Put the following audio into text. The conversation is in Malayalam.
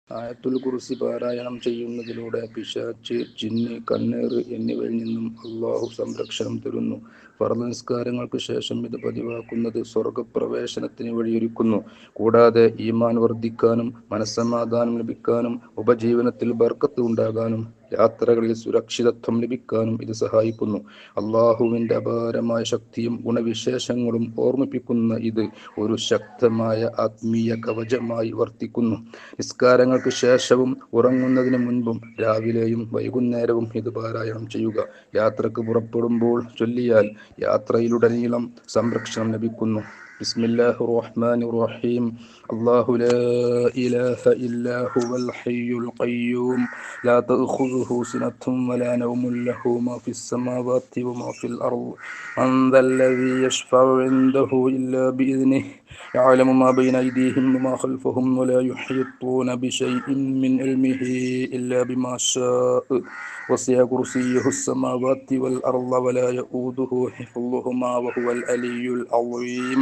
ആയത്തുൽ കുർസി പാരായണം ചെയ്യുന്നതിലൂടെ പിശാച്, ജിന്ന്, കണ്ണേറ് എന്നിവയിൽ നിന്നും അള്ളാഹു സംരക്ഷണം തരുന്നു. ഫർദ് നിസ്കാരങ്ങൾക്ക് ശേഷം ഇത് പതിവാക്കുന്നത് സ്വർഗപ്രവേശനത്തിന് വഴിയൊരുക്കുന്നു. കൂടാതെ ഈമാൻ വർദ്ധിക്കാനും മനസ്സമാധാനം ലഭിക്കാനും ഉപജീവനത്തിൽ ബർക്കത്ത് ഉണ്ടാകാനും യാത്രകളിൽ സുരക്ഷിതത്വം ലഭിക്കാനും ഇത് സഹായിക്കുന്നു. അള്ളാഹുവിൻ്റെ അപാരമായ ശക്തിയും ഗുണവിശേഷങ്ങളും ഓർമ്മിപ്പിക്കുന്ന ഇത് ഒരു ശക്തമായ ആത്മീയ കവചമായി വർത്തിക്കുന്നു. നിസ്കാരങ്ങൾക്ക് ശേഷവും ഉറങ്ങുന്നതിന് മുൻപും രാവിലെയും വൈകുന്നേരവും ഇത് പാരായണം ചെയ്യുക. യാത്രക്ക് പുറപ്പെടുമ്പോൾ ചൊല്ലിയാൽ യാത്രയിലുടനീളം സംരക്ഷണം ലഭിക്കുന്നു. ബിസ്മില്ലാഹിർ റഹ്മാനിർ റഹീം. അല്ലാഹു ലാ ഇലാഹ ഇല്ലാ ഹുവൽ ഹയ്യുൽ ഖയ്യൂം ലാ തഅഖുദുഹു സിനത്തും വലാ നൗമുൻ ലഹു മാ ഫിസ് സമാവാതി വമാ ഫിൽ അർദ് മൻ ദല്ലദീ യശ്ഫഉ ഇൻദഹു ഇല്ലാ ബിഇദ്നിഹി يعلم ما بين أيديهم وما خلفهم ولا يحيطون بشيء من علمه إلا بما شاء وسع كرسيه السماوات والأرض ولا يؤوده حفظهما وهو العلي العظيم.